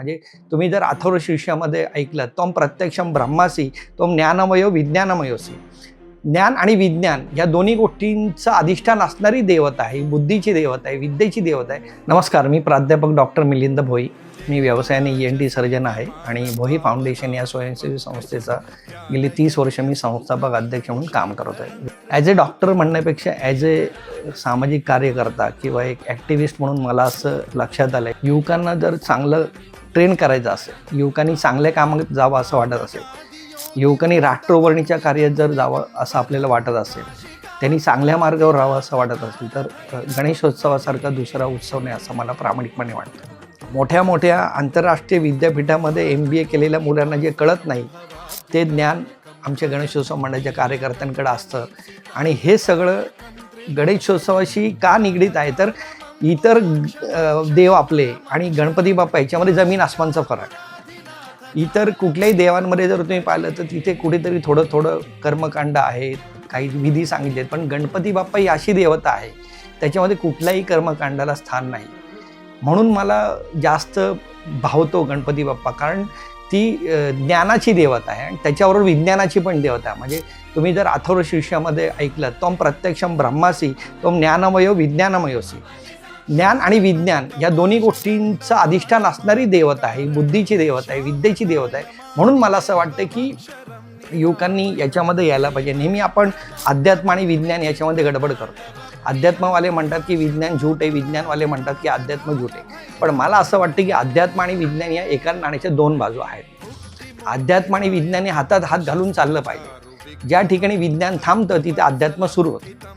म्हणजे तुम्ही जर अथर्वशीर्षामध्ये ऐकलं, त्वं प्रत्यक्षं ब्रह्मासी त्वं ज्ञानमयो विज्ञानमयोसी. ज्ञान आणि विज्ञान या दोन्ही गोष्टींचं अधिष्ठान असणारी देवता आहे, बुद्धीची देवता आहे, विद्येची देवता आहे. नमस्कार, मी प्राध्यापक डॉक्टर मिलिंद भोई. मी व्यवसायाने ENT सर्जन आहे आणि भोई फाउंडेशन या स्वयंसेवी संस्थेचा गेली 30 वर्ष मी संस्थापक अध्यक्ष म्हणून काम करत आहे. ॲज ए डॉक्टर म्हणण्यापेक्षा ॲज ए सामाजिक कार्यकर्ता किंवा एक ॲक्टिव्हिस्ट म्हणून मला असं लक्षात आलं आहे, युवकांना जर चांगलं ट्रेन करायचं असेल, युवकांनी चांगल्या कामात जावं असं वाटत असेल, युवकांनी राष्ट्र उभारणीच्या कार्यात जर जावं असं आपल्याला वाटत असेल, त्यांनी चांगल्या मार्गावर राहावं असं वाटत असेल, तर गणेशोत्सवासारखा दुसरा उत्सव नाही असं मला प्रामाणिकपणे वाटतं. मोठ्या मोठ्या आंतरराष्ट्रीय विद्यापीठामध्ये MBA केलेल्या मुलांना जे कळत नाही ते ज्ञान आमच्या गणेशोत्सव मंडळाच्या कार्यकर्त्यांकडे असतं. आणि हे सगळं गणेशोत्सवाशी का निगडीत आहे, तर इतर देव आपले आणि गणपती बाप्पा याच्यामध्ये जमीन आसमानचा फरक. इतर कुठल्याही देवांमध्ये जर तुम्ही पाहिलं तर तिथे कुठेतरी थोडं थोडं कर्मकांड आहेत, काही विधी सांगितलेत, पण गणपती बाप्पा ही अशी देवता आहे त्याच्यामध्ये कुठल्याही कर्मकांडाला स्थान नाही. म्हणून मला जास्त भावतो गणपती बाप्पा, कारण ती ज्ञानाची देवता आहे आणि त्याच्याबरोबर विज्ञानाची पण देवता आहे. म्हणजे तुम्ही जर अथर्वशीर्षामध्ये ऐकलं, त्वं प्रत्यक्षं ब्रह्मासी त्वं ज्ञानमयो विज्ञानमयोसी. ज्ञान आणि विज्ञान या दोन्ही गोष्टींचं अधिष्ठान असणारी देवता आहे, बुद्धीची देवता आहे, विद्येची देवता आहे. म्हणून मला असं वाटतं की युवकांनी याच्यामध्ये यायला पाहिजे. नेहमी आपण अध्यात्म आणि विज्ञान याच्यामध्ये गडबड करतो. अध्यात्मवाले म्हणतात की विज्ञान झूट आहे, विज्ञानवाले म्हणतात की अध्यात्म झूट आहे. पण मला असं वाटतं की अध्यात्म आणि विज्ञान या एका नाण्याच्या दोन बाजू आहेत. अध्यात्म आणि विज्ञान हे हातात हात घालून चाललं पाहिजे. ज्या ठिकाणी विज्ञान थांबतं तिथे अध्यात्म सुरू होतं.